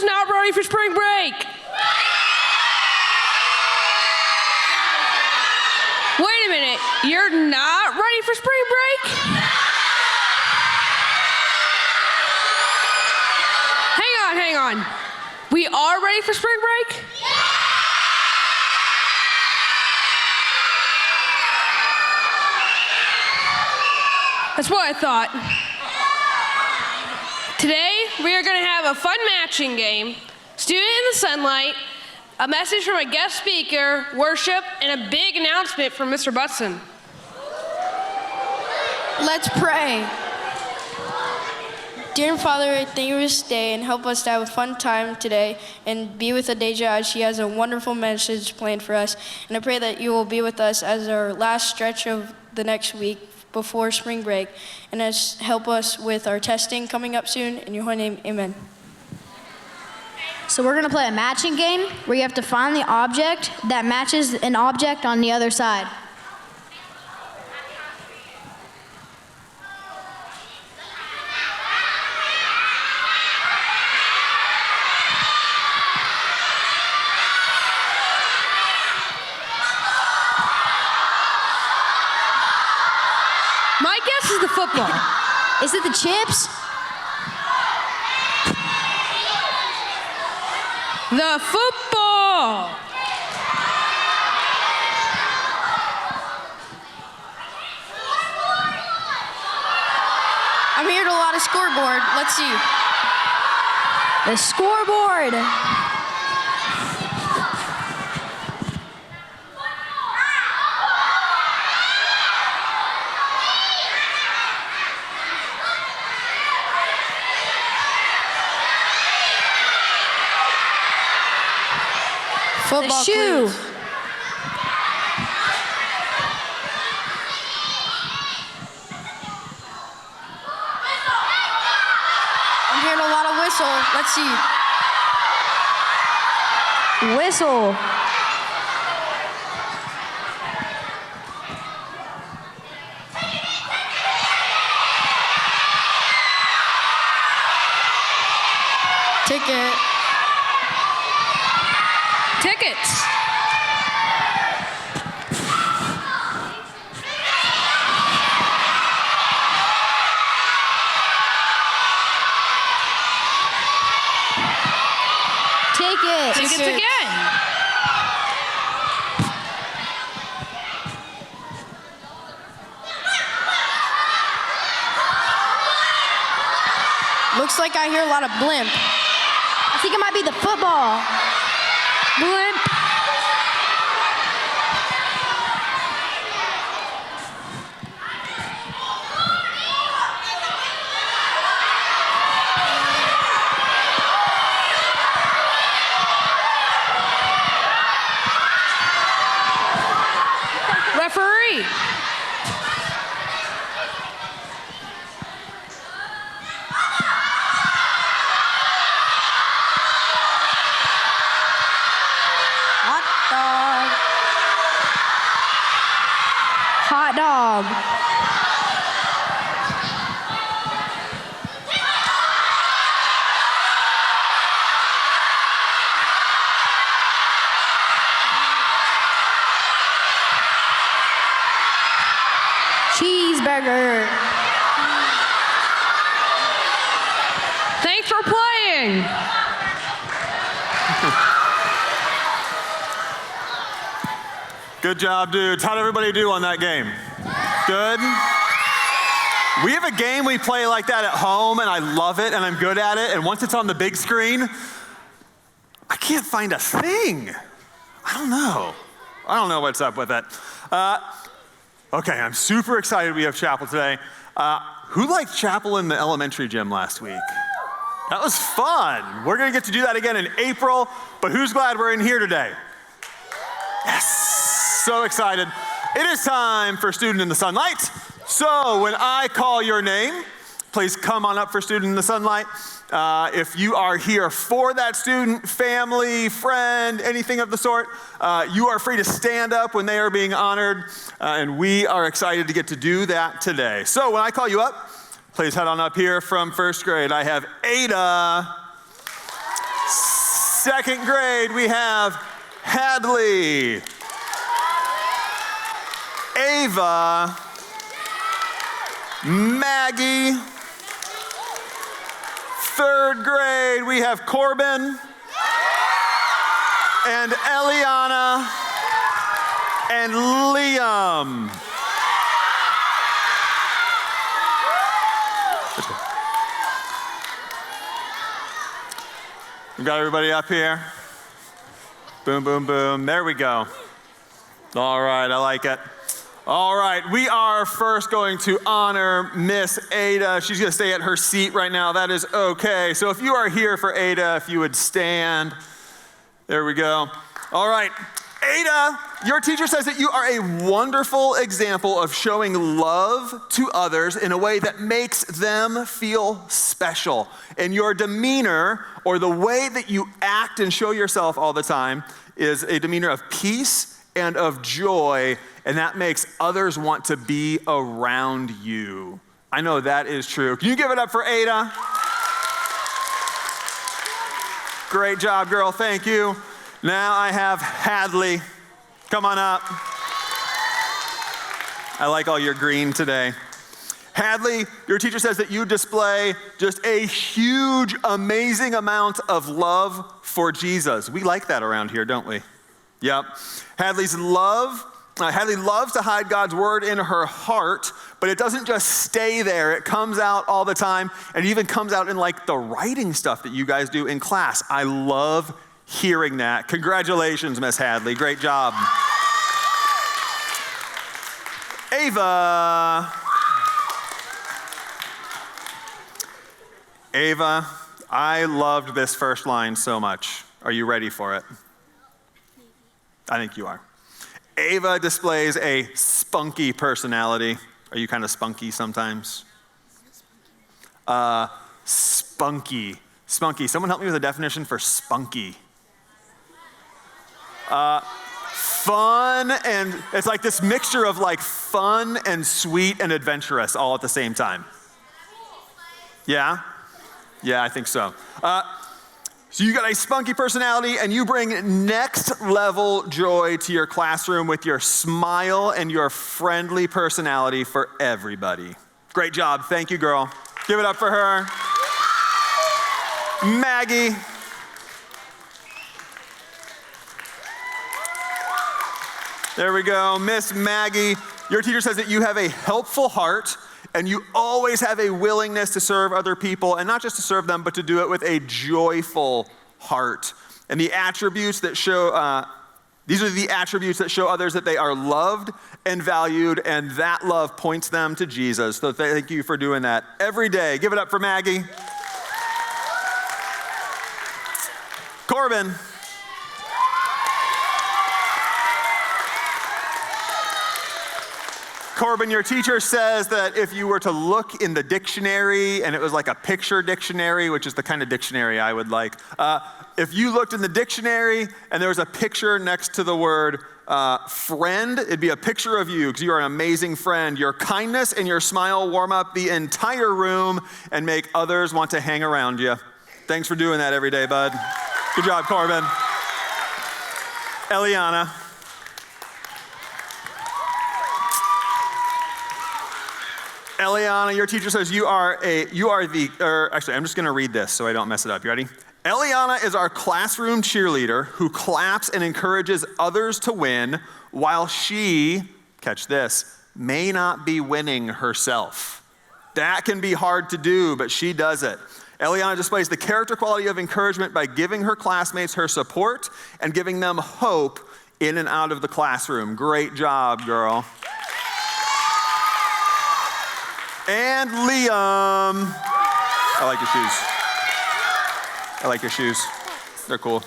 who's not ready for spring break? Wait a minute, you're not ready for spring break? Hang on. We are ready for spring break? That's what I thought. Today, we are going to have a fun matching game, Student in the Sunlight, a message from a guest speaker, worship, and a big announcement from Mr. Butson. Let's pray. Dear Father, thank you for this day and help us to have a fun time today and be with Adayja as she has a wonderful message planned for us. And I pray that you will be with us as our last stretch of the next week before spring break, and help us with our testing coming up soon. In your holy name, amen. So we're gonna play a matching game where you have to find the object that matches an object on the other side. My guess is the football. Is it the chips? The football. I'm hearing a lot of scoreboard. Let's see. The scoreboard. Football The shoe. cleats. I'm hearing a lot of whistle. Let's see. Whistle. Ticket. Tickets. Ticket. Tickets again. Looks like I hear a lot of blimp. I think it might be the football. Blimp. Referee. Hot dog. Cheeseburger. Thanks for playing. Good job, dudes. How'd everybody do on that game? Good? We have a game we play like that at home, and I love it, and I'm good at it, and once it's on the big screen, I can't find a thing. I don't know what's up with it. Okay, I'm super excited we have chapel today. Who liked chapel in the elementary gym last week? That was fun. We're gonna get to do that again in April, but who's glad we're in here today? Yes, so excited. It is time for Student in the Sunlight. So when I call your name, please come on up for Student in the Sunlight. If you are here for that student, family, friend, anything of the sort, you are free to stand up when they are being honored, and we are excited to get to do that today. So when I call you up, please head on up here from first grade. I have Ada, Second grade, we have Hadley, Ava, Maggie. Third grade, we have Corbin and Eliana and Liam. We got everybody up here. Boom, boom, boom. There we go. All right, I like it. All right, we are first going to honor Miss Ada. She's gonna stay at her seat right now. That is okay. So if you are here for Ada, if you would stand. There we go. All right, Ada, your teacher says that you are a wonderful example of showing love to others in a way that makes them feel special. And your demeanor, or the way that you act and show yourself all the time, is a demeanor of peace and of joy, and that makes others want to be around you. I know that is true. Can you give it up for Ada? Great job, girl. Thank you. Now I have Hadley. Come on up. I like all your green today. Hadley, your teacher says that you display just a huge, amazing amount of love for Jesus. We like that around here, don't we? Yep. Hadley loves to hide God's word in her heart, but it doesn't just stay there. It comes out all the time, and it even comes out in like the writing stuff that you guys do in class. I love hearing that. Congratulations, Miss Hadley. Great job. Ava, I loved this first line so much. Are you ready for it? I think you are. Ava displays a spunky personality. Are you kind of spunky sometimes? Spunky. Someone help me with a definition for spunky. Fun, and it's like this mixture of like fun and sweet and adventurous all at the same time. Yeah? Yeah, I think so. So you got a spunky personality, and you bring next level joy to your classroom with your smile and your friendly personality for everybody. Great job. Thank you, girl. Give it up for her. Maggie. There we go. Miss Maggie, your teacher says that you have a helpful heart, and you always have a willingness to serve other people, and not just to serve them, but to do it with a joyful heart. And the attributes that show, these are the attributes that show others that they are loved and valued, and that love points them to Jesus. So thank you for doing that every day. Give it up for Maggie. Corbin. Corbin, your teacher says that if you were to look in the dictionary, and it was like a picture dictionary, which is the kind of dictionary I would like, if you looked in the dictionary and there was a picture next to the word friend, it'd be a picture of you, because you are an amazing friend. Your kindness and your smile warm up the entire room and make others want to hang around you. Thanks for doing that every day, bud. Good job, Corbin. Eliana. Eliana, your teacher says actually, I'm just gonna read this so I don't mess it up. You ready? Eliana is our classroom cheerleader who claps and encourages others to win while she, catch this, may not be winning herself. That can be hard to do, but she does it. Eliana displays the character quality of encouragement by giving her classmates her support and giving them hope in and out of the classroom. Great job, girl. And Liam. I like your shoes. I like your shoes. They're cool.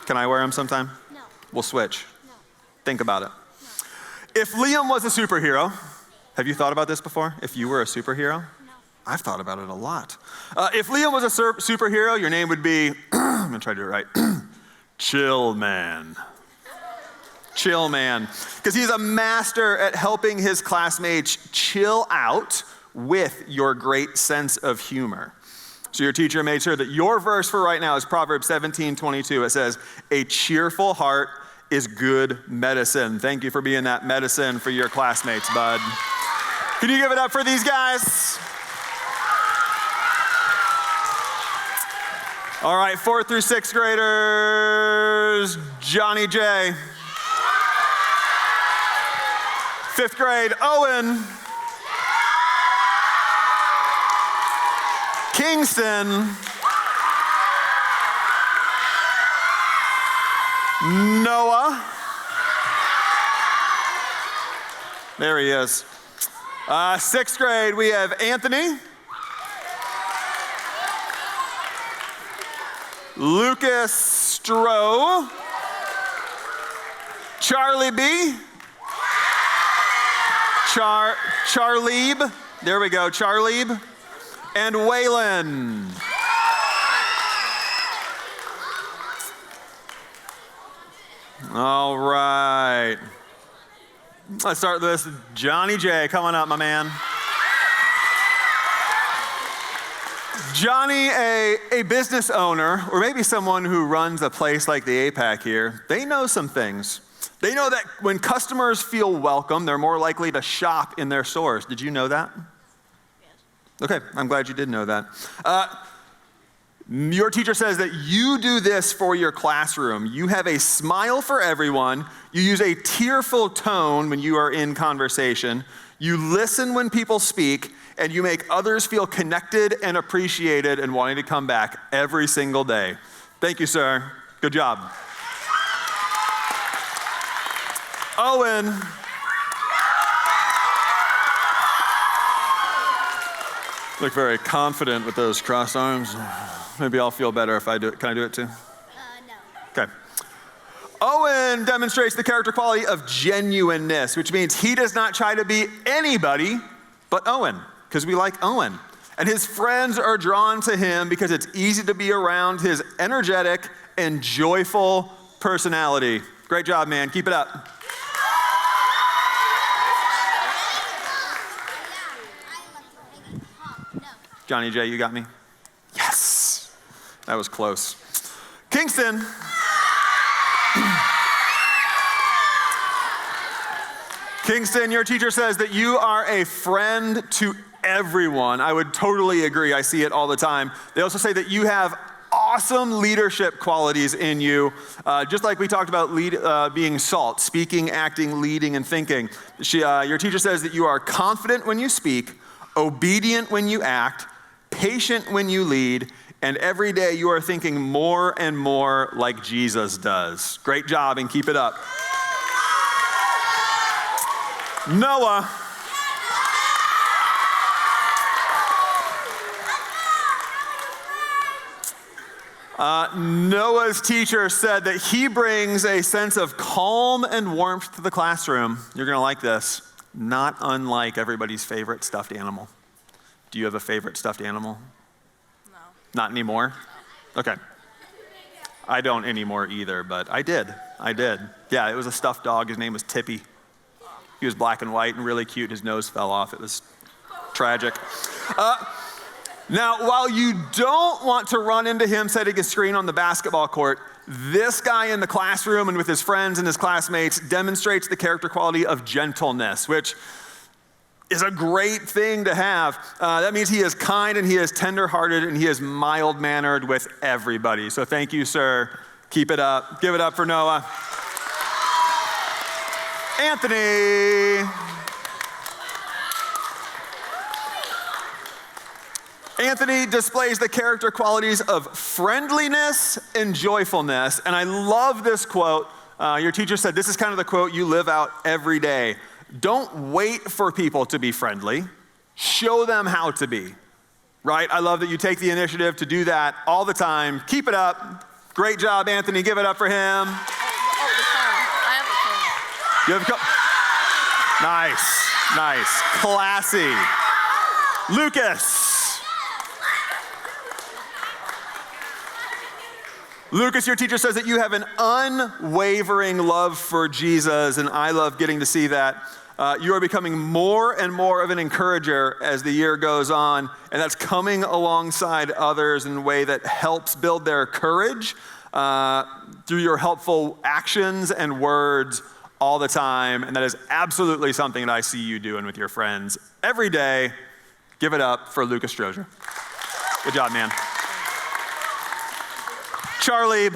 Can I wear them sometime? No. We'll switch. No. Think about it. No. If Liam was a superhero, have you thought about this before? If you were a superhero? No. I've thought about it a lot. If Liam was a superhero, your name would be, I'm gonna try to do it right, Chill Man. Chill Man, because he's a master at helping his classmates chill out with your great sense of humor. So your teacher made sure that your verse for right now is Proverbs 17:22. It says, "A cheerful heart is good medicine." Thank you for being that medicine for your classmates, bud. Can you give it up for these guys? All right, 4th through 6th graders, Johnny J. 5th grade, Owen. Kingston. Noah. There he is. 6th grade, we have Anthony. Lucas Stroh. Charlie B. Charlieb. There we go, Charlieb. And Waylon. All right. Let's start this. Johnny J, come on up, my man. Johnny, a business owner, or maybe someone who runs a place like the APAC here, they know some things. They know that when customers feel welcome, they're more likely to shop in their stores. Did you know that? Yes. Okay, I'm glad you did know that. Your teacher says that you do this for your classroom. You have a smile for everyone. You use a tearful tone when you are in conversation. You listen when people speak, and you make others feel connected and appreciated and wanting to come back every single day. Thank you, sir. Good job. Owen. Look very confident with those crossed arms. Maybe I'll feel better if I do it. Can I do it too? No. Okay. Owen demonstrates the character quality of genuineness, which means he does not try to be anybody but Owen, because we like Owen. And his friends are drawn to him because it's easy to be around his energetic and joyful personality. Great job, man. Keep it up. Johnny J, you got me? Yes. That was close. Kingston. Kingston, your teacher says that you are a friend to everyone. I would totally agree. I see it all the time. They also say that you have awesome leadership qualities in you, just like we talked about being salt, speaking, acting, leading, and thinking. Your teacher says that you are confident when you speak, obedient when you act, patient when you lead, and every day you are thinking more and more like Jesus does. Great job, and keep it up. Noah. Noah's teacher said that he brings a sense of calm and warmth to the classroom. You're going to like this. Not unlike everybody's favorite stuffed animal. Do you have a favorite stuffed animal? No. Not anymore? No. Okay. I don't anymore either, but I did. Yeah, it was a stuffed dog. His name was Tippy. He was black and white and really cute. His nose fell off. It was tragic. Now, while you don't want to run into him setting a screen on the basketball court, this guy in the classroom and with his friends and his classmates demonstrates the character quality of gentleness, which is a great thing to have. That means he is kind and he is tender-hearted and he is mild-mannered with everybody. So thank you, sir. Keep it up. Give it up for Noah. Anthony. Anthony displays the character qualities of friendliness and joyfulness. And I love this quote. Your teacher said this is kind of the quote you live out every day. Don't wait for people to be friendly. Show them how to be. Right? I love that you take the initiative to do that all the time. Keep it up. Great job, Anthony. Give it up for him. You have a cup? Nice. Classy. Lucas. Lucas, your teacher says that you have an unwavering love for Jesus, and I love getting to see that. You are becoming more and more of an encourager as the year goes on, and that's coming alongside others in a way that helps build their courage through your helpful actions and words all the time, and that is absolutely something that I see you doing with your friends every day. Give it up for Lucas Strozier. Good job, man. Charlie,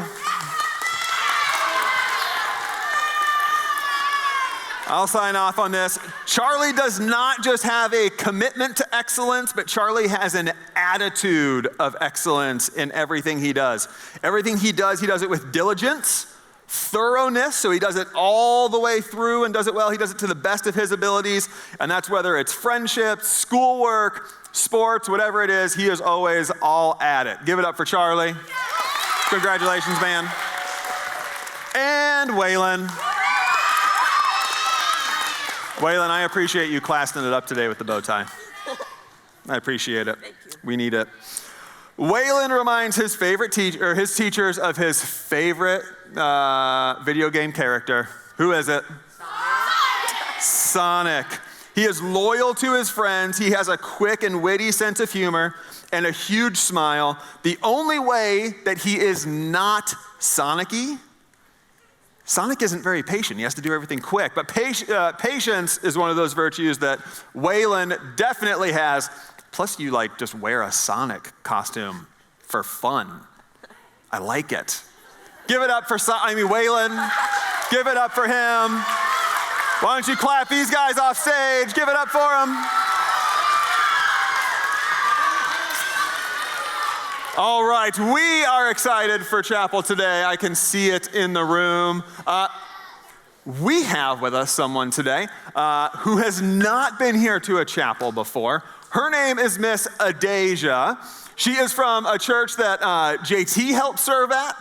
I'll sign off on this. Charlie does not just have a commitment to excellence, but Charlie has an attitude of excellence in everything he does. Everything he does it with diligence, thoroughness, so he does it all the way through and does it well. He does it to the best of his abilities, and that's whether it's friendships, schoolwork, sports, whatever it is, he is always all at it. Give it up for Charlie. Congratulations, man. And Waylon. Waylon, I appreciate you classing it up today with the bow tie. I appreciate it. We need it. Waylon reminds his teachers of his favorite video game character. Who is it? Sonic. He is loyal to his friends. He has a quick and witty sense of humor and a huge smile. The only way that he is not Sonic-y, Sonic isn't very patient. He has to do everything quick. But patience is one of those virtues that Waylon definitely has. Plus, you just wear a Sonic costume for fun. I like it. Give it up for Waylon. Give it up for him. Why don't you clap these guys off stage? Give it up for them. All right, we are excited for chapel today. I can see it in the room. We have with us someone today who has not been here to a chapel before. Her name is Miss Adayja. She is from a church that JT helped serve at.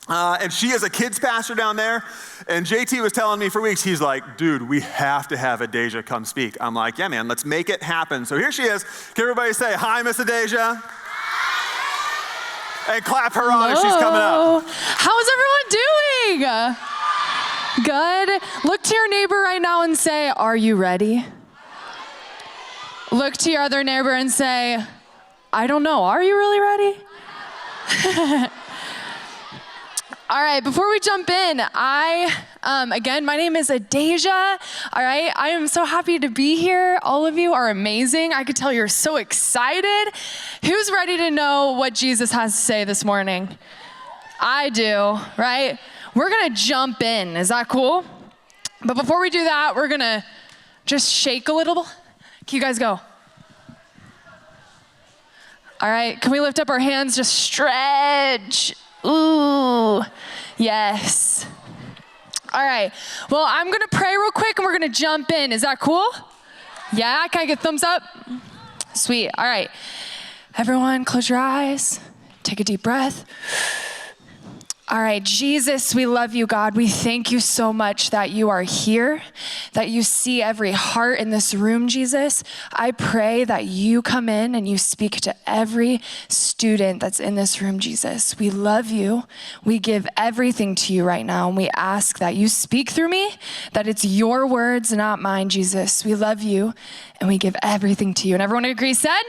And she is a kids pastor down there. And JT was telling me for weeks, he's like, dude, we have to have Adayja come speak. I'm like, yeah, man, let's make it happen. So here she is. Can everybody say, hi, Miss Adayja? And clap her on as she's coming up. How's everyone doing? Good. Look to your neighbor right now and say, are you ready? Look to your other neighbor and say, I don't know, are you really ready? All right, before we jump in, again, my name is Adayja, all right? I am so happy to be here. All of you are amazing. I could tell you're so excited. Who's ready to know what Jesus has to say this morning? I do, right? We're gonna jump in, is that cool? But before we do that, we're gonna just shake a little. Can you guys go? All right, can we lift up our hands, just stretch? Ooh, yes. All right, well, I'm gonna pray real quick and we're gonna jump in. Is that cool? Yeah, can I get thumbs up? Sweet, all right. Everyone, close your eyes, take a deep breath. All right, Jesus, we love you, God. We thank you so much that you are here, that you see every heart in this room, Jesus. I pray that you come in and you speak to every student that's in this room, Jesus. We love you. We give everything to you right now, and we ask that you speak through me, that it's your words, not mine, Jesus. We love you, and we give everything to you. And everyone agree, said?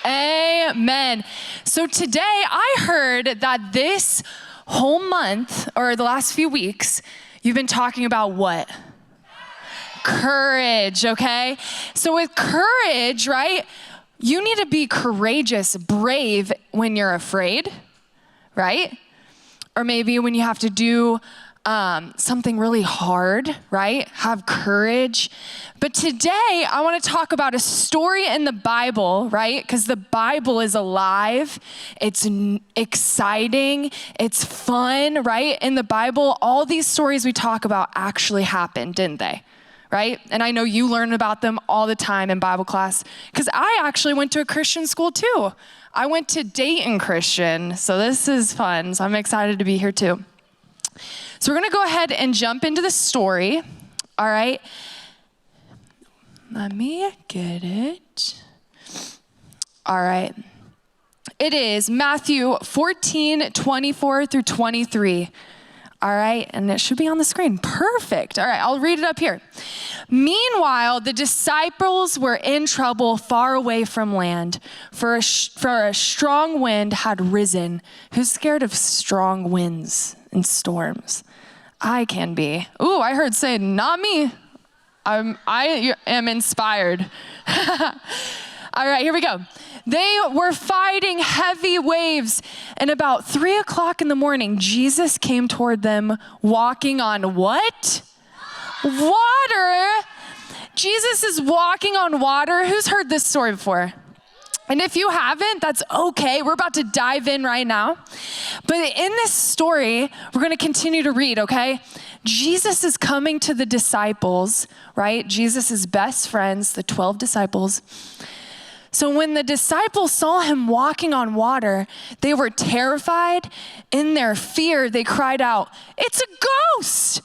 Amen. So today I heard that this whole month, or the last few weeks, you've been talking about what? Courage, okay? So with courage, right, you need to be courageous, brave when you're afraid, right? Or maybe when you have to do something really hard, right? Have courage. But today, I want to talk about a story in the Bible, right? Because the Bible is alive. It's exciting. It's fun, right? In the Bible, all these stories we talk about actually happened, didn't they? Right? And I know you learn about them all the time in Bible class, because I actually went to a Christian school too. I went to Dayton Christian, so this is fun. So I'm excited to be here too. So we're gonna go ahead and jump into the story, all right? Let me get it. All right. It is Matthew 14, 24 through 23. All right, and it should be on the screen. Perfect. All right, I'll read it up here. Meanwhile, the disciples were in trouble far away from land, for a strong wind had risen. Who's scared of strong winds and storms? I can be. Ooh, I heard say, not me. I am inspired. All right, here we go. They were fighting heavy waves, and about 3 o'clock in the morning, Jesus came toward them walking on what? Water. Jesus is walking on water. Who's heard this story before? And if you haven't, that's okay. We're about to dive in right now. But in this story, we're going to continue to read, okay? Jesus is coming to the disciples, right? Jesus' best friends, the 12 disciples. So when the disciples saw him walking on water, they were terrified. In their fear, they cried out, "It's a ghost!"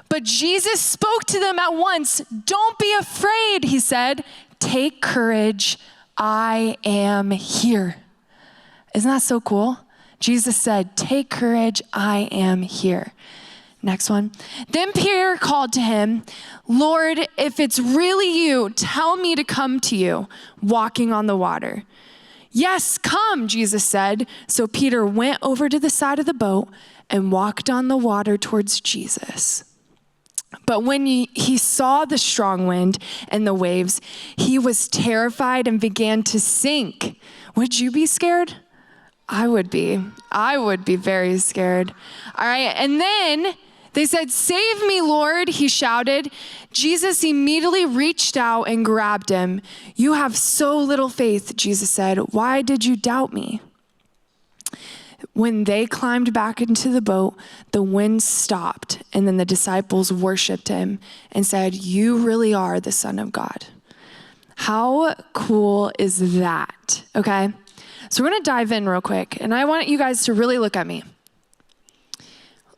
But Jesus spoke to them at once. "Don't be afraid," he said. "Take courage. I am here." Isn't that so cool? Jesus said, "Take courage. I am here." Next one. Then Peter called to him, "Lord, if it's really you, tell me to come to you, walking on the water." "Yes, come," Jesus said. So Peter went over to the side of the boat and walked on the water towards Jesus. But when he saw the strong wind and the waves, he was terrified and began to sink. Would you be scared? I would be. I would be very scared. All right, and then they said, "Save me, Lord," he shouted. Jesus immediately reached out and grabbed him. "You have so little faith," Jesus said. "Why did you doubt me?" When they climbed back into the boat, the wind stopped, and then the disciples worshiped him and said, "You really are the Son of God." How cool is that? Okay, so we're going to dive in real quick, and I want you guys to really look at me.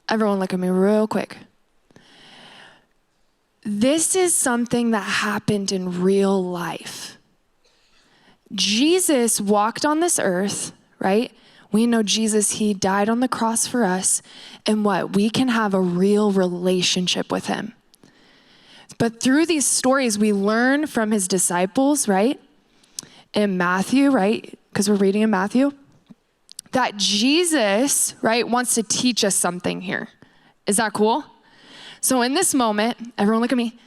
Everyone look at me real quick. This is something that happened in real life. Jesus walked on this earth, right? We know Jesus, he died on the cross for us, and what? We can have a real relationship with him. But through these stories, we learn from his disciples, right? In Matthew, right? Because we're reading in Matthew, that Jesus, right, wants to teach us something here. Is that cool? So in this moment, everyone look at me.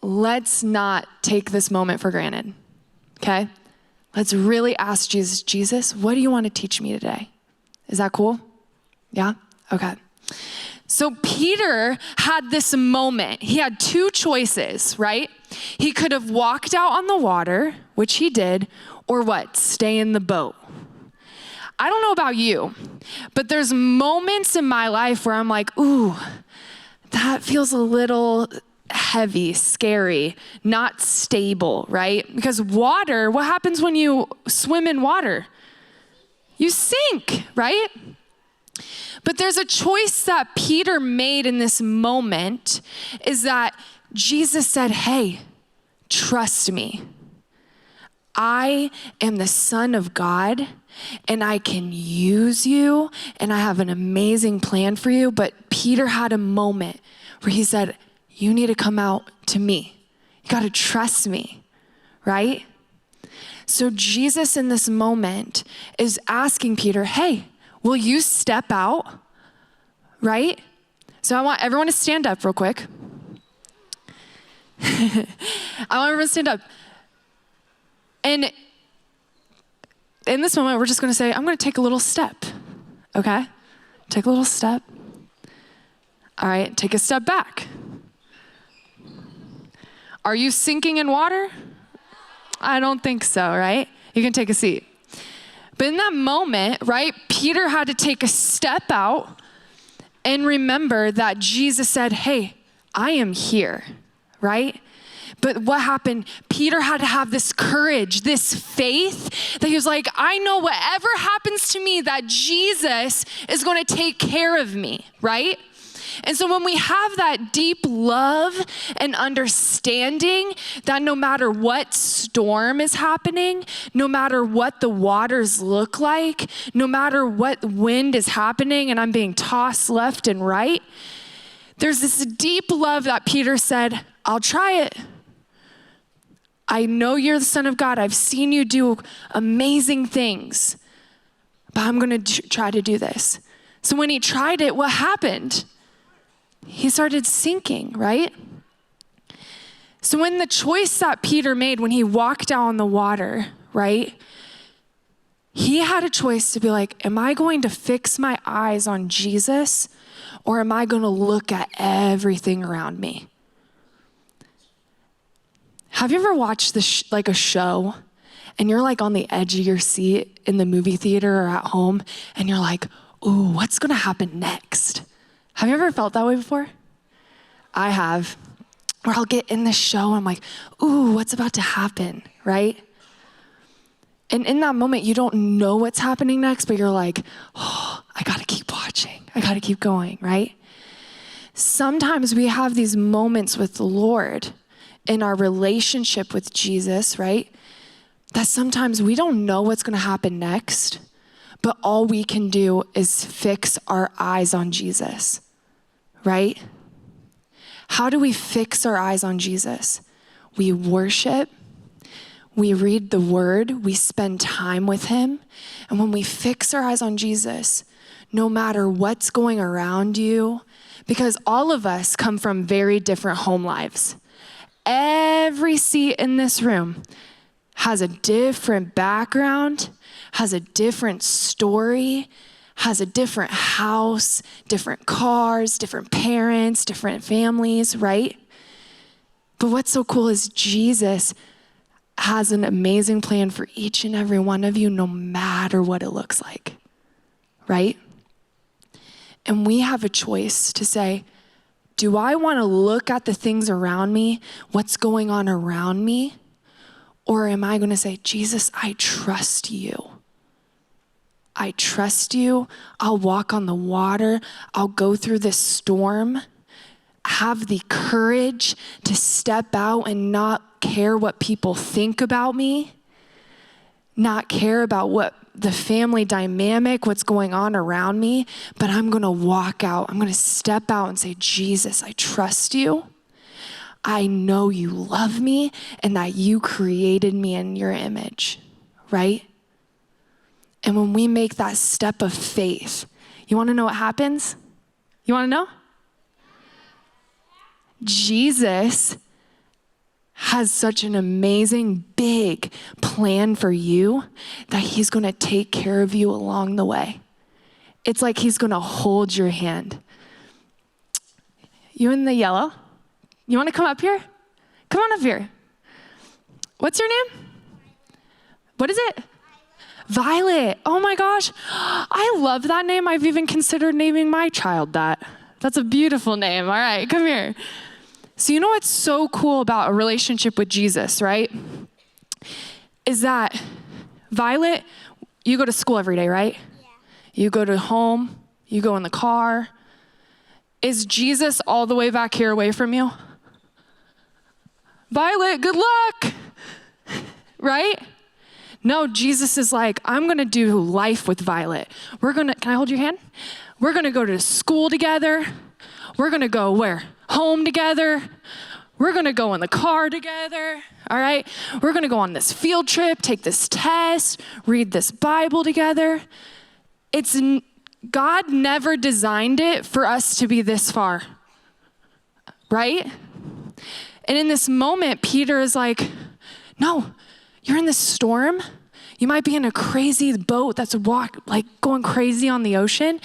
Let's not take this moment for granted, okay? Let's really ask Jesus, "Jesus, what do you want to teach me today?" Is that cool? Yeah? Okay. So Peter had this moment. He had two choices, right? He could have walked out on the water, which he did, or what? Stay in the boat. I don't know about you, but there's moments in my life where I'm like, ooh, that feels a little heavy, scary, not stable, right? Because water, what happens when you swim in water? You sink, right? But there's a choice that Peter made in this moment, is that Jesus said, "Hey, trust me. I am the Son of God, and I can use you, and I have an amazing plan for you." But Peter had a moment where he said, "You need to come out to me. You got to trust me," right? So Jesus in this moment is asking Peter, "Hey, will you step out?" Right? So I want everyone to stand up real quick. I want everyone to stand up. And in this moment, we're just going to say, I'm going to take a little step, okay? Take a little step. All right, take a step back. Are you sinking in water? I don't think so, right? You can take a seat. But in that moment, right, Peter had to take a step out and remember that Jesus said, "Hey, I am here," right? But what happened? Peter had to have this courage, this faith that he was like, I know whatever happens to me, that Jesus is going to take care of me, right? And so when we have that deep love and understanding that no matter what storm is happening, no matter what the waters look like, no matter what wind is happening and I'm being tossed left and right, there's this deep love that Peter said, I'll try it. I know you're the Son of God. I've seen you do amazing things, but I'm going to try to do this. So when he tried it, what happened? He started sinking, right? So when the choice that Peter made when he walked out on the water, right? He had a choice to be like, am I going to fix my eyes on Jesus, or am I going to look at everything around me? Have you ever watched like a show and you're like on the edge of your seat in the movie theater or at home and you're like, ooh, what's gonna happen next? Have you ever felt that way before? I have. Where I'll get in the show and I'm like, ooh, what's about to happen, right? And in that moment, you don't know what's happening next, but you're like, oh, I gotta keep watching. I gotta keep going, right? Sometimes we have these moments with the Lord in our relationship with Jesus, right? That sometimes we don't know what's gonna happen next, but all we can do is fix our eyes on Jesus, right? How do we fix our eyes on Jesus? We worship, we read the word, we spend time with him, and when we fix our eyes on Jesus, no matter what's going around you, because all of us come from very different home lives. Every seat in this room has a different background, has a different story, has a different house, different cars, different parents, different families, right? But what's so cool is Jesus has an amazing plan for each and every one of you, no matter what it looks like, right? And we have a choice to say, do I want to look at the things around me, what's going on around me? Or am I going to say, Jesus, I trust you. I trust you. I'll walk on the water. I'll go through this storm. Have the courage to step out and not care what people think about me. Not care about what the family dynamic, what's going on around me, but I'm going to walk out. I'm going to step out and say, Jesus, I trust you. I know you love me and that you created me in your image, right? And when we make that step of faith, you want to know what happens? You want to know? Jesus has such an amazing, big plan for you that he's going to take care of you along the way. It's like he's going to hold your hand. You in the yellow, you want to come up here? Come on up here. What's your name? What is it? Violet. Oh my gosh. I love that name. I've even considered naming my child that. That's a beautiful name. All right, come here. So you know what's so cool about a relationship with Jesus, right? Is that, Violet, you go to school every day, right? Yeah. You go to home, you go in the car. Is Jesus all the way back here away from you? Violet, good luck, right? No, Jesus is like, I'm gonna do life with Violet. Can I hold your hand? We're gonna go to school together. We're gonna go where? Home together. We're gonna go in the car together, all right? We're gonna go on this field trip, take this test, read this Bible together. God never designed it for us to be this far, right? And in this moment, Peter is like, no, you're in this storm. You might be in a crazy boat that's going crazy on the ocean.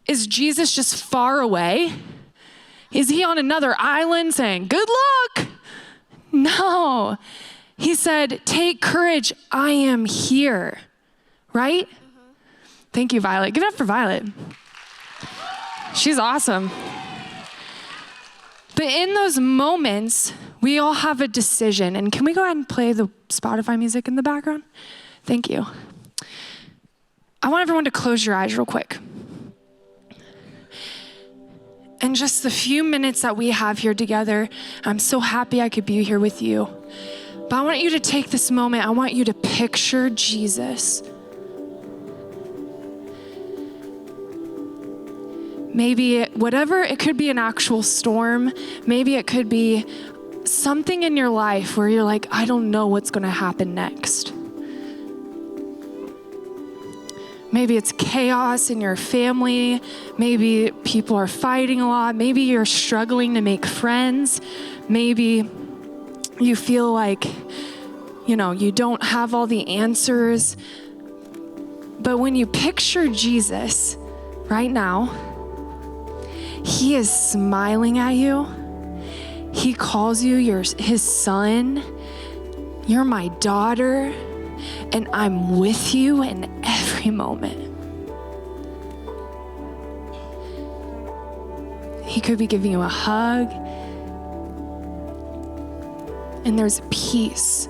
Is Jesus just far away? Is he on another island saying, good luck? No. He said, take courage. I am here. Right? Mm-hmm. Thank you, Violet. Give it up for Violet. She's awesome. But in those moments, we all have a decision. And can we go ahead and play the Spotify music in the background? Thank you. I want everyone to close your eyes real quick. just the few minutes that we have here together, I'm so happy I could be here with you. But I want you to take this moment. I want you to picture Jesus. Maybe it could be an actual storm. Maybe it could be something in your life where you're like, I don't know what's going to happen next. Maybe it's chaos in your family. Maybe people are fighting a lot. Maybe you're struggling to make friends. Maybe you feel like, you don't have all the answers. But when you picture Jesus right now, he is smiling at you. He calls you his son. You're my daughter, and I'm with you in every moment. He could be giving you a hug. And there's peace,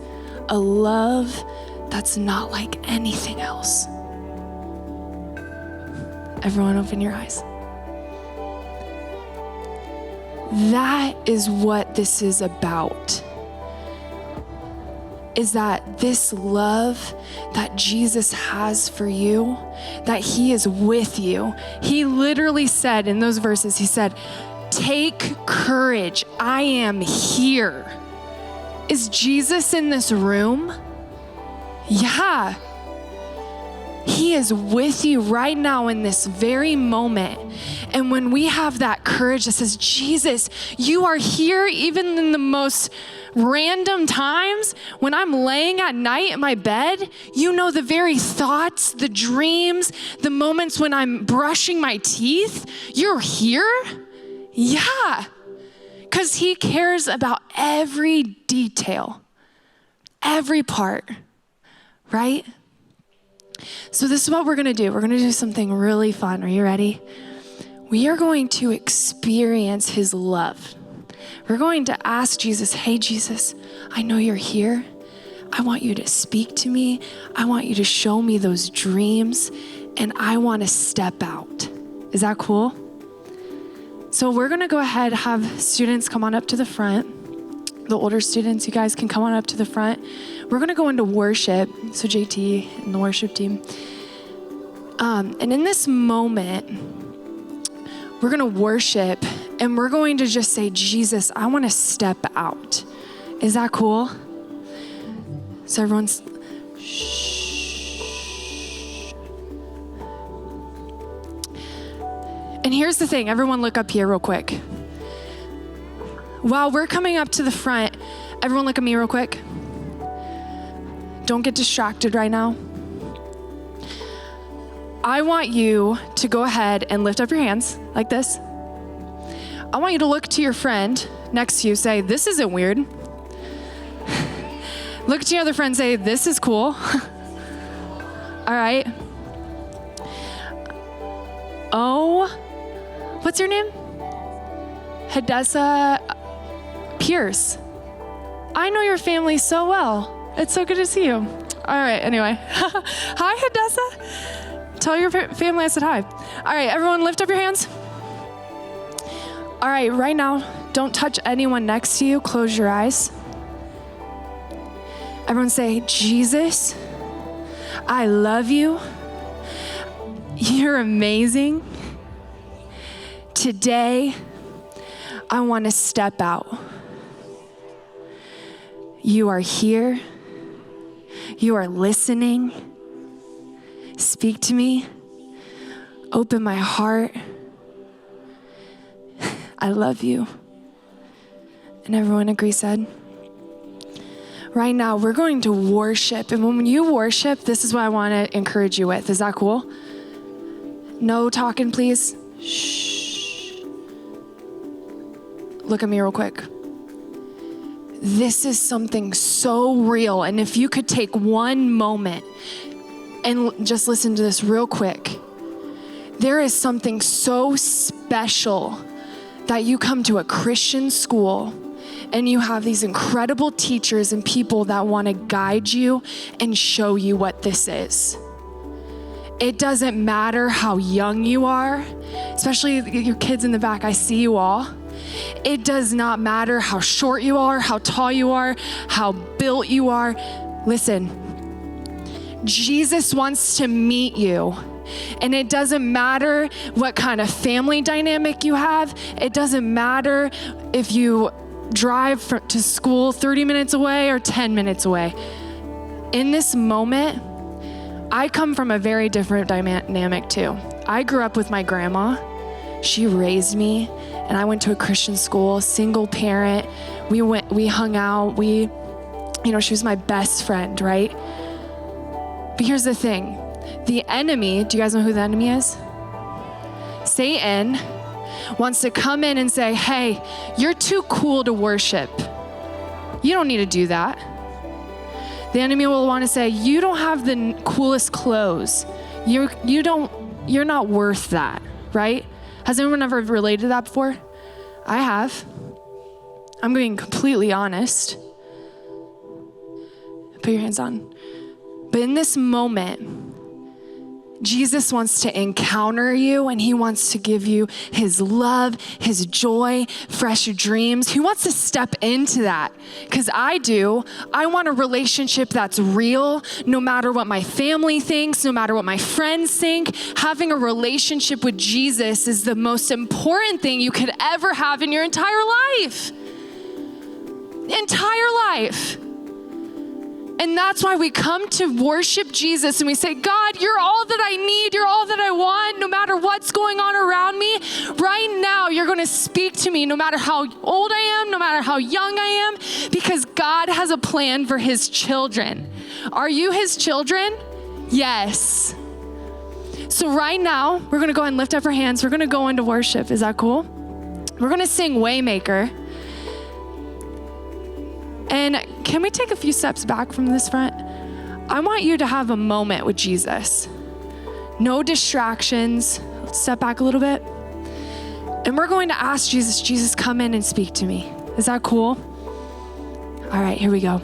a love that's not like anything else. Everyone open your eyes. That is what this is about. Is that this love that Jesus has for you, that he is with you. He literally said in those verses, he said, take courage, I am here. Is Jesus in this room? Yeah. He is with you right now in this very moment. And when we have that courage that says, Jesus, you are here even in the most random times, when I'm laying at night in my bed, you know the very thoughts, the dreams, the moments when I'm brushing my teeth, you're here? Yeah. Because he cares about every detail, every part, right? So this is what we're gonna do. We're gonna do something really fun. Are you ready? We are going to experience his love. We're going to ask Jesus, hey Jesus, I know you're here. I want you to speak to me. I want you to show me those dreams, and I want to step out. Is that cool? So we're gonna go ahead, have students come on up to the front. The older students, you guys can come on up to the front. We're gonna go into worship. So JT and the worship team. And in this moment, we're gonna worship and we're going to just say, Jesus, I wanna step out. Is that cool? So everyone's, shh. And here's the thing, everyone look up here real quick. While we're coming up to the front, everyone look at me real quick. Don't get distracted right now. I want you to go ahead and lift up your hands like this. I want you to look to your friend next to you, say, this isn't weird. Look to your other friend, say, this is cool. All right. Oh, what's your name? Adayja Pierce. I know your family so well. It's so good to see you. All right, anyway. Hi, Adayja. Tell your family I said hi. All right, everyone lift up your hands. All right, right now, don't touch anyone next to you. Close your eyes. Everyone say, Jesus, I love you. You're amazing. Today, I want to step out. You are here. You are listening. Speak to me. Open my heart. I love you. And everyone agree said. Right now, we're going to worship. And when you worship, this is what I want to encourage you with. Is that cool? No talking, please. Shh. Look at me real quick. This is something so real. And if you could take one moment and just listen to this real quick. There is something so special that you come to a Christian school and you have these incredible teachers and people that want to guide you and show you what this is. It doesn't matter how young you are. especially your kids in the back, I see you all. It does not matter how short you are, how tall you are, how built you are. Listen, Jesus wants to meet you. And it doesn't matter what kind of family dynamic you have. It doesn't matter if you drive to school 30 minutes away or 10 minutes away. In this moment, I come from a very different dynamic too. I grew up with my grandma. She raised me, and I went to a Christian school, single parent. We hung out. She was my best friend, right? But here's the thing. The enemy, do you guys know who the enemy is? Satan wants to come in and say, hey, you're too cool to worship. You don't need to do that. The enemy will want to say, you don't have the coolest clothes. You're not worth that, right? Has anyone ever related to that before? I have. I'm being completely honest. Put your hands on. But in this moment, Jesus wants to encounter you, and he wants to give you his love, his joy, fresh dreams. He wants to step into that, because I want a relationship that's real, no matter what my family thinks, no matter what my friends think. Having a relationship with Jesus is the most important thing you could ever have in your entire life. And that's why we come to worship Jesus and we say, God, you're all that I need. You're all that I want. No matter what's going on around me, right now, you're going to speak to me no matter how old I am, no matter how young I am, because God has a plan for his children. Are you his children? Yes. So right now, we're going to go ahead and lift up our hands. We're going to go into worship. Is that cool? We're going to sing Waymaker. And can we take a few steps back from this front? I want you to have a moment with Jesus. No distractions. Let's step back a little bit. And we're going to ask Jesus, come in and speak to me. Is that cool? All right, here we go.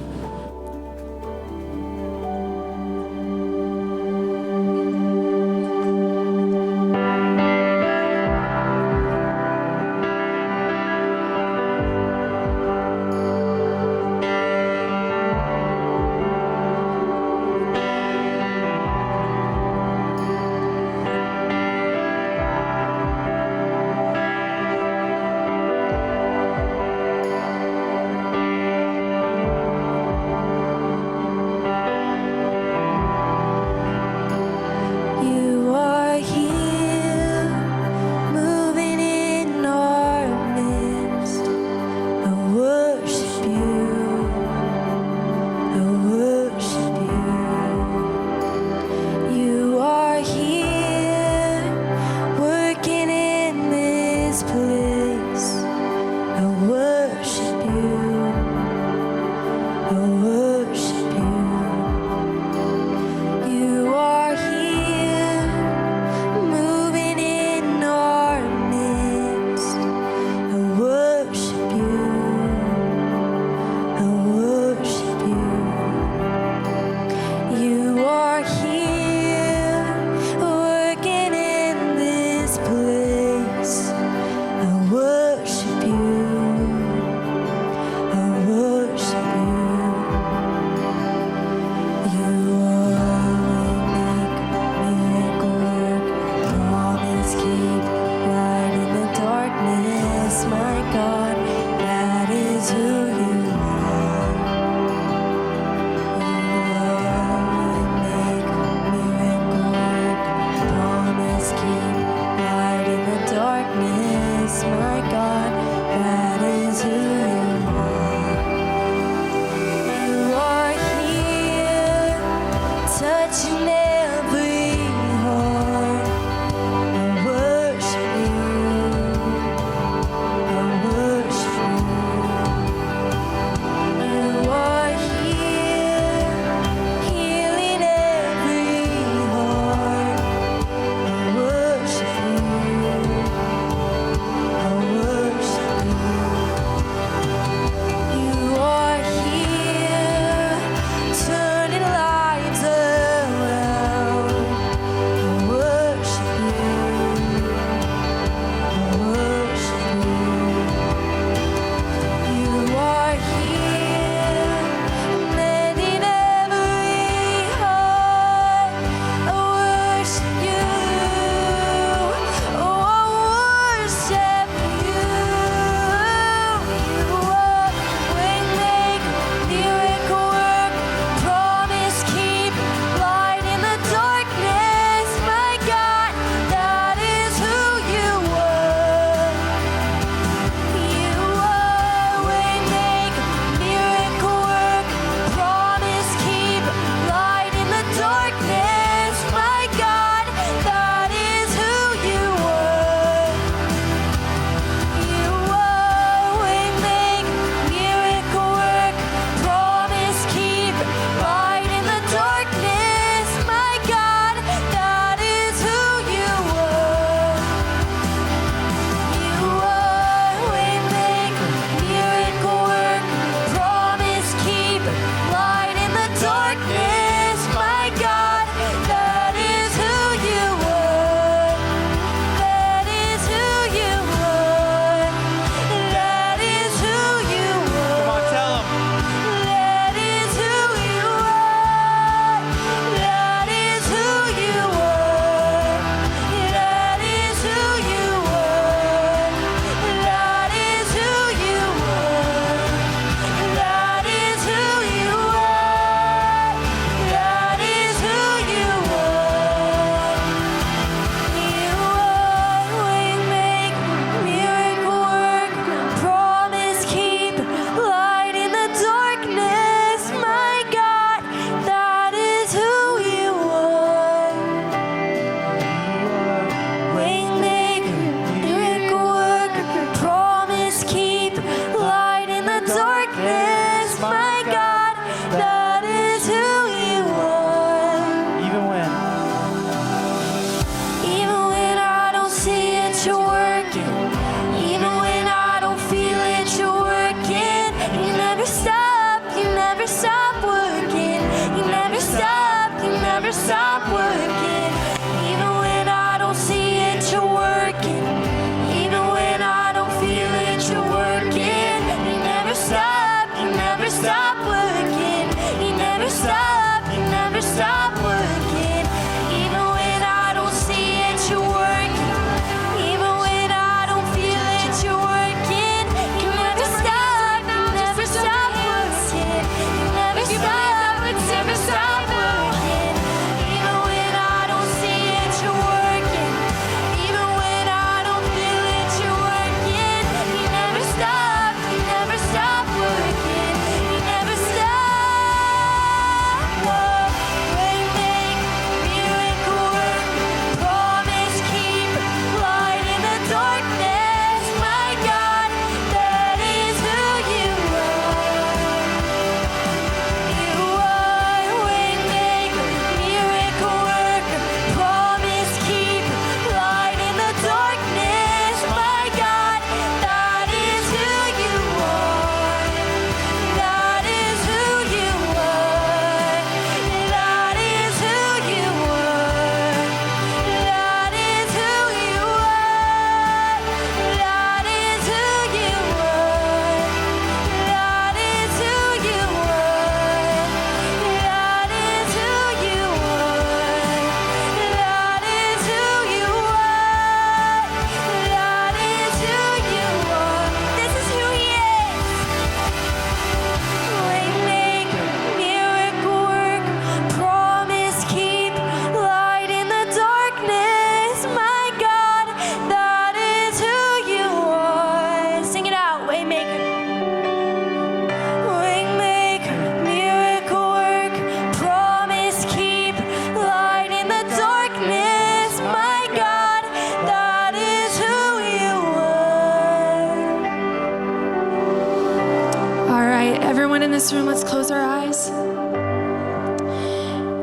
this room, let's close our eyes.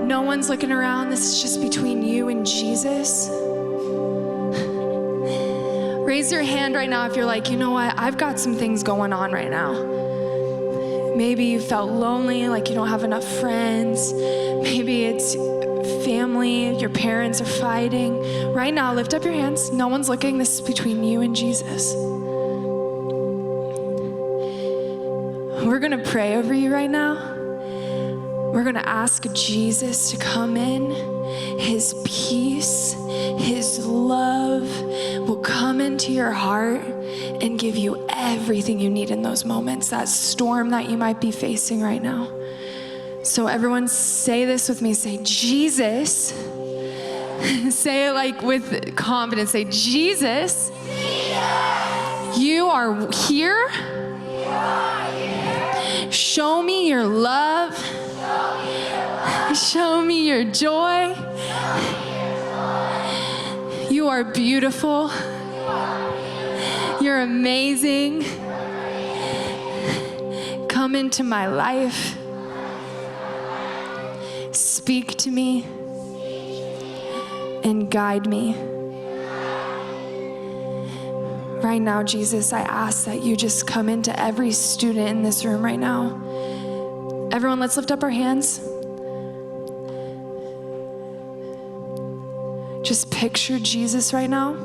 No one's looking around. This is just between you and Jesus. Raise your hand right now if you're like, you know what, I've got some things going on right now. Maybe you felt lonely, like you don't have enough friends. Maybe it's family, your parents are fighting. Right now, lift up your hands. No one's looking. This is between you and Jesus. We're gonna pray over you right now. We're gonna ask Jesus to come in. His peace, His love will come into your heart and give you everything you need in those moments, that storm that you might be facing right now. So everyone say this with me, say, Jesus. Say it like with confidence, say, Jesus, you are here. Show me your love. Show me your joy. You are beautiful. You're amazing. Come into my life. Speak to me and guide me. Right now, Jesus, I ask that you just come into every student in this room right now. Everyone, let's lift up our hands. Just picture Jesus right now.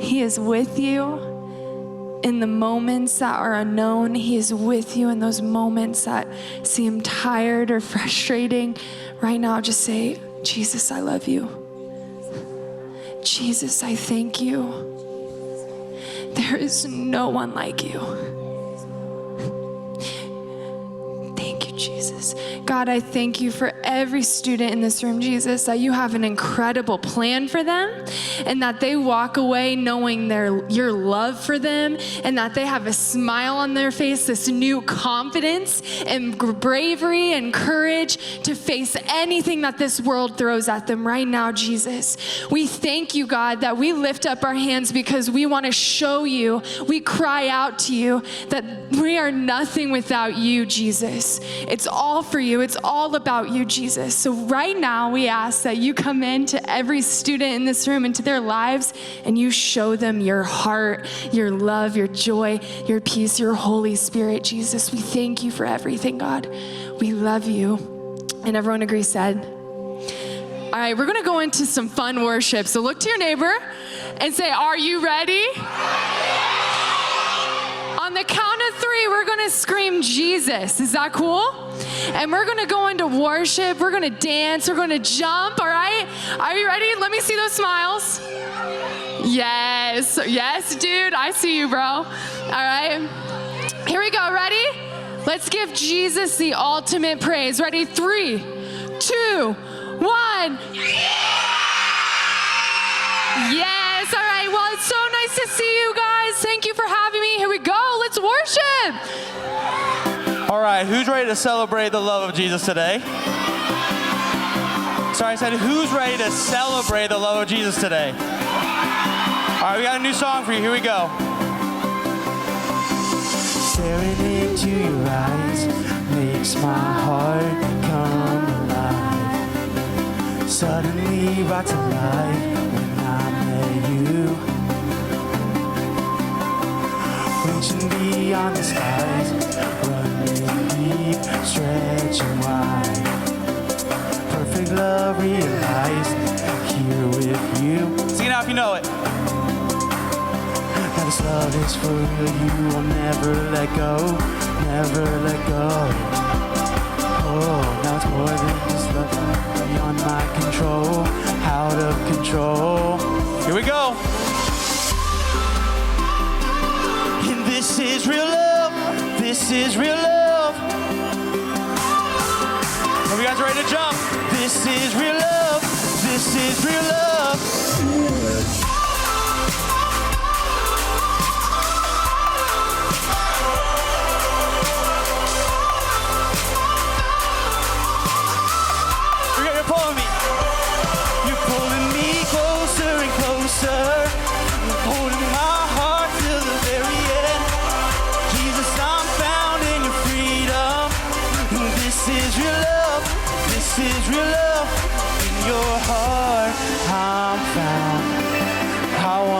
He is with you in the moments that are unknown. He is with you in those moments that seem tired or frustrating. Right now, just say, Jesus, I love you. Jesus, I thank you. There is no one like you. Thank you, Jesus. God, I thank you for every student in this room, Jesus, that you have an incredible plan for them and that they walk away knowing your love for them and that they have a smile on their face, this new confidence and bravery and courage to face anything that this world throws at them right now, Jesus. We thank you, God, that we lift up our hands because we want to show you, we cry out to you that we are nothing without you, Jesus. It's all for you. It's all about you, Jesus. So right now we ask that you come into every student in this room, into their lives, and you show them your heart, your love, your joy, your peace, your Holy Spirit, Jesus. We thank you for everything, God. We love you. And everyone agrees, said. All right, we're gonna go into some fun worship. So look to your neighbor and say, are you ready? On the count of 3, we're gonna scream Jesus. Is that cool? And we're gonna go into worship. We're gonna dance. We're gonna jump, all right? Are you ready? Let me see those smiles. Yes, yes, dude, I see you, bro. All right, here we go, ready? Let's give Jesus the ultimate praise. Ready? 3, 2, 1. Yes, all right, well, it's so nice to see you guys. Thank you for having me. Here we go, let's worship. All right, who's ready to celebrate the love of Jesus today? Sorry, I said, who's ready to celebrate the love of Jesus today? All right, we got a new song for you. Here we go. Staring into your eyes makes my heart come alive. Suddenly brought to life when I met you. Reaching beyond the skies, running deep, stretching wide. Perfect love realized here with you. Sing it out if you know it. Now this love is for real, you will never let go, never let go. Oh, now it's more than just love, beyond my control, out of control. Here we go. And this is real love, this is real love. Are you guys ready to jump? This is real love, this is real love. You're pulling me. You're pulling me closer and closer, holding my heart till the very end. Jesus, I'm found in your freedom.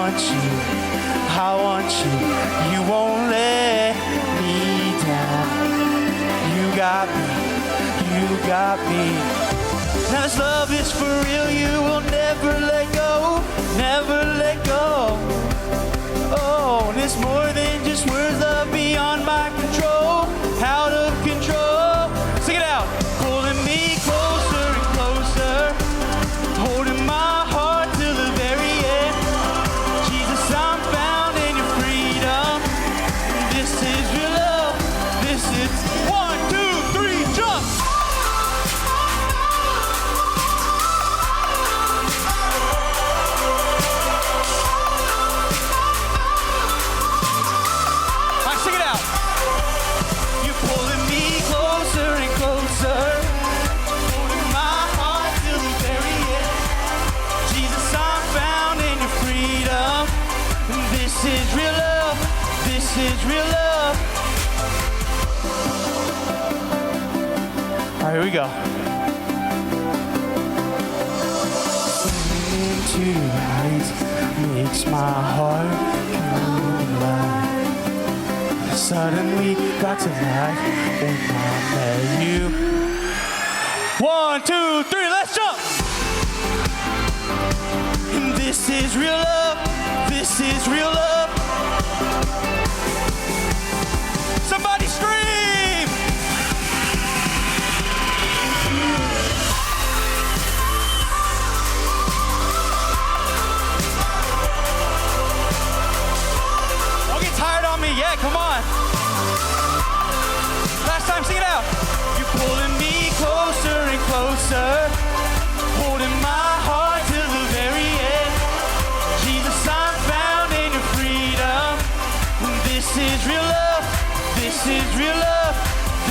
want you, I want you. You won't let me down. You got me, you got me. Now this love is for real, you will never let go, never let go. Oh, and it's more than just words, love beyond my control, out of control. Sing it out. Pulling me closer and closer, holding my heart till the very end. Jesus, I'm found in your freedom. This is your love. This is 1, 2, 3, jump. Sing it out. You're pulling me closer and closer, holding my heart till the very end. Jesus, I'm found in your freedom. This is real love. This is real love. All right, here we go. Into your eyes makes my heart come alive. Suddenly got to life when I met you. 1, 2, 3, let's jump! And this is real love. This is real love. Somebody scream! Don't get tired on me yet, come on. Last time, sing it out. You're pulling me closer and closer, holding my heart till the very end. Jesus, I'm found in your freedom. This is real love. This is real love.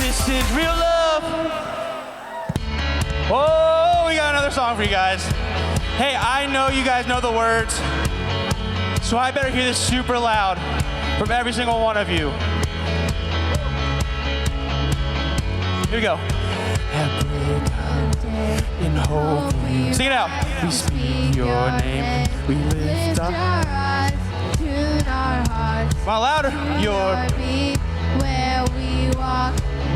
This is real love. Oh, we got another song for you guys. Hey, I know you guys know the words, so I better hear this super loud from every single one of you. Here we go. In hope, sing it out. We speak your name. We lift our eyes, tune our hearts. Come on, louder. Your where we walk,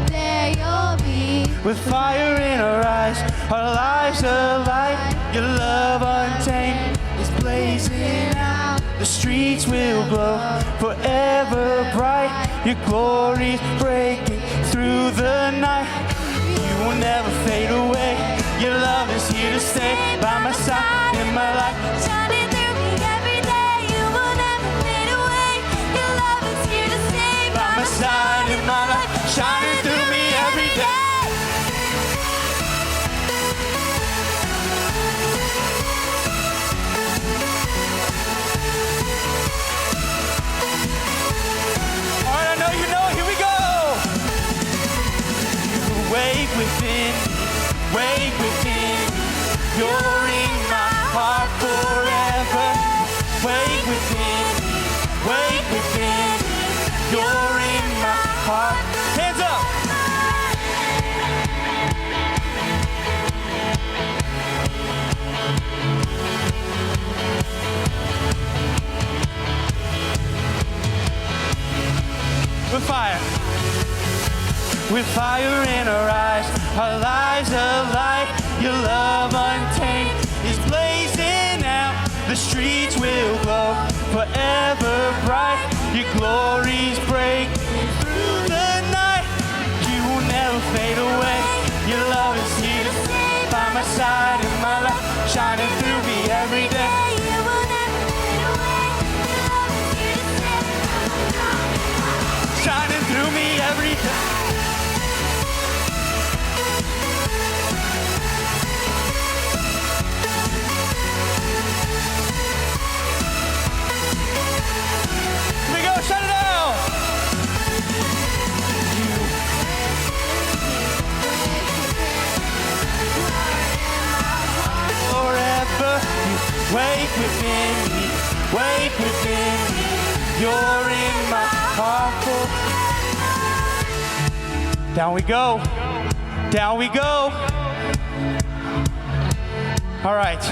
there you'll be. With fire in our eyes, our lives alight. Your love untamed is blazing out. The streets will glow forever bright. Your glory's breaking through the night. You will never fade away. Your love is here to stay by my side in my life. Shining through me every day. You will never fade away. Your love is here to stay by my side in my life. Shining through me every day. All right, I know you know it. Here we go. Wake within me, wake within me. You're in my heart forever. Wake within me, wake within me. You're in my heart. Hands up. With fire. With fire in our eyes, our lives alight. Your love untamed is blazing out. The streets will glow forever bright. Your glory's breaking through the night. You will never fade away. Your love is here to stay by my side in my life, shining through me every day. You will never fade away. Your love is here to stay, shining through me every day. Shut it down! Forever, you wake within me, wake within me. You're in my heart. Down we go, down we go. All right,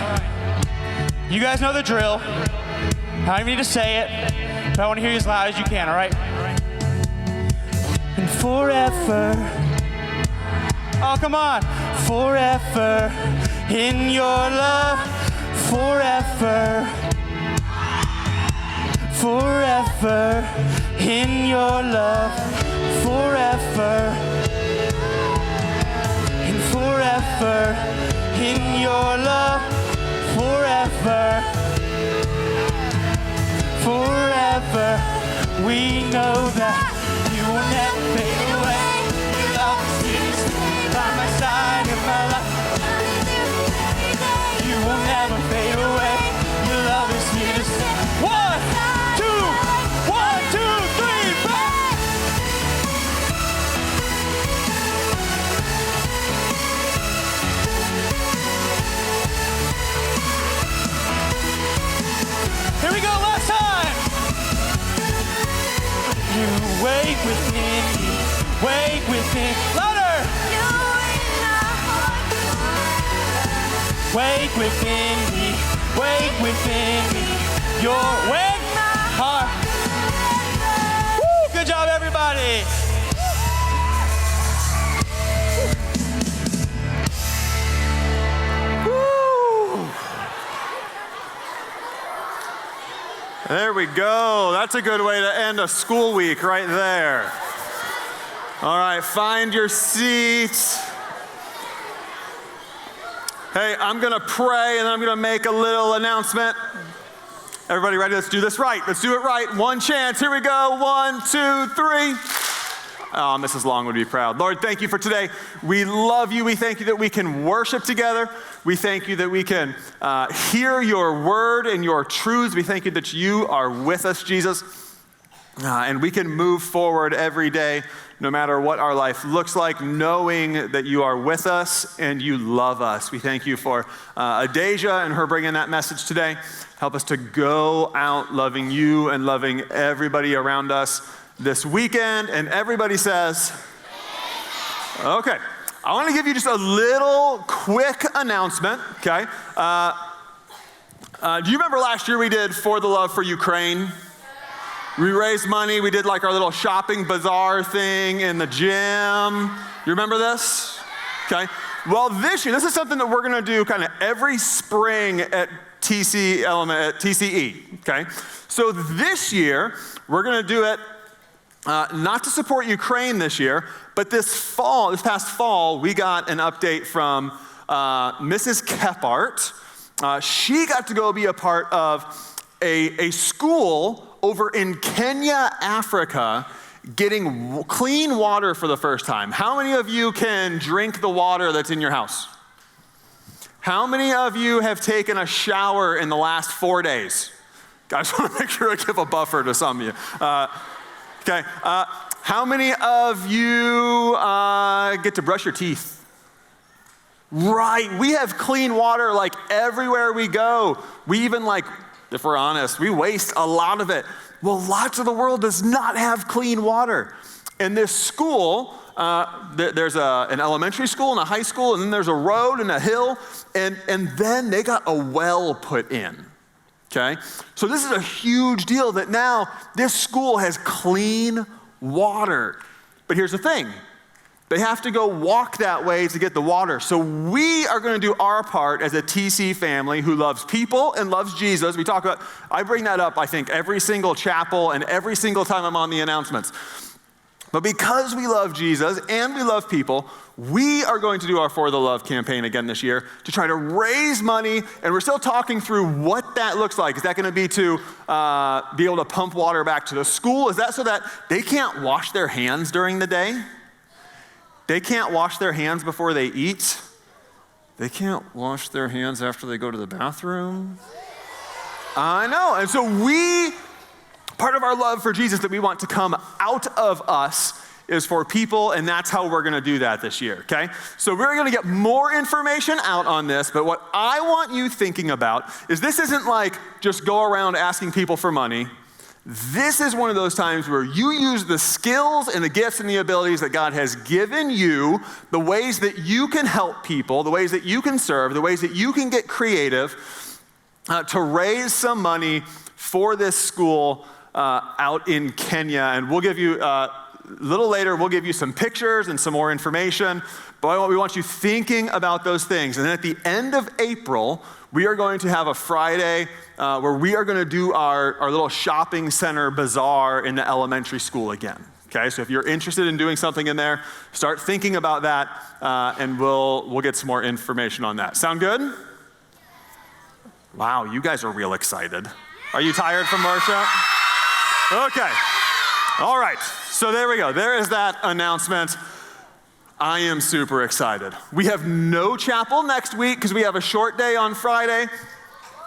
you guys know the drill. I don't even need to say it, but I want to hear you as loud as you can, all right? And forever, oh, come on. Forever in your love, forever. Forever in your love, forever. And forever in your love, forever. Forever, we know that you will never fade away. Your love is here to stay by my side in my life. You will never fade away. Your love is here to stay. 1, 2, 1, 2, 3, back. Here we go, last time. You wait within me, wait within. Louder. Wait within me, wait within me. Your wait heart. Woo, good job, everybody. Woo. There we go. That's a good way to end a school week right there. All right, find your seats. Hey, I'm gonna pray and I'm gonna make a little announcement. Everybody ready? Let's do this right. Let's do it right. One chance. Here we go. 1, 2, 3. Oh, Mrs. Long would be proud. Lord, thank you for today. We love you. We thank you that we can worship together. We thank you that we can hear your word and your truths. We thank you that you are with us, Jesus. And we can move forward every day, no matter what our life looks like, knowing that you are with us and you love us. We thank you for Adayja and her bringing that message today. Help us to go out loving you and loving everybody around us this weekend. And everybody says, okay. I want to give you just a little quick announcement, okay? Do you remember last year we did For the Love for Ukraine? We raised money. We did like our little shopping bazaar thing in the gym. You remember this? Okay. Well, this year, this is something that we're going to do kind of every spring at TCE. Okay. So this year, we're going to do it not to support Ukraine this year, but this past fall, we got an update from Mrs. Kephart. She got to go be a part of a school over in Kenya, Africa, getting clean water for the first time. How many of you can drink the water that's in your house? How many of you have taken a shower in the last 4 days? I just want to make sure I give a buffer to some of you. Okay. How many of you get to brush your teeth? Right. We have clean water like everywhere we go. We even if we're honest, we waste a lot of it. Well, lots of the world does not have clean water. And this school, there's an elementary school and a high school, and then there's a road and a hill, and then they got a well put in, okay? So this is a huge deal that now this school has clean water. But here's the thing. They have to go walk that way to get the water. So we are going to do our part as a TC family who loves people and loves Jesus. I bring that up, I think, every single chapel and every single time I'm on the announcements. But because we love Jesus and we love people, we are going to do our For the Love campaign again this year to try to raise money, and we're still talking through what that looks like. Is that going to be to be able to pump water back to the school? Is that so that they can't wash their hands during the day? They can't wash their hands before they eat. They can't wash their hands after they go to the bathroom. I know. And so part of our love for Jesus that we want to come out of us is for people, and that's how we're going to do that this year, okay? So we're going to get more information out on this, but what I want you thinking about is this isn't like just go around asking people for money. This is one of those times where you use the skills and the gifts and the abilities that God has given you, the ways that you can help people, the ways that you can serve, the ways that you can get creative, to raise some money for this school out in Kenya. And we'll give you, a little later, we'll give you some pictures and some more information. But we want you thinking about those things. And then at the end of April, we are going to have a Friday where we are going to do our little shopping center bazaar in the elementary school again. Okay, so if you're interested in doing something in there, start thinking about that, and we'll get some more information on that. Sound good? Wow, you guys are real excited. Are you tired from worship? Okay. All right. So there we go. There is that announcement. I am super excited. We have no chapel next week because we have a short day on Friday.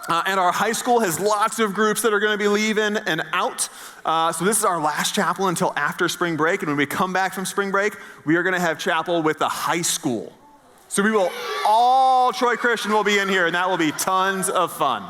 And our high school has lots of groups that are going to be leaving and out. So this is our last chapel until after spring break. And when we come back from spring break, we are going to have chapel with the high school. So all Troy Christian will be in here, and that will be tons of fun.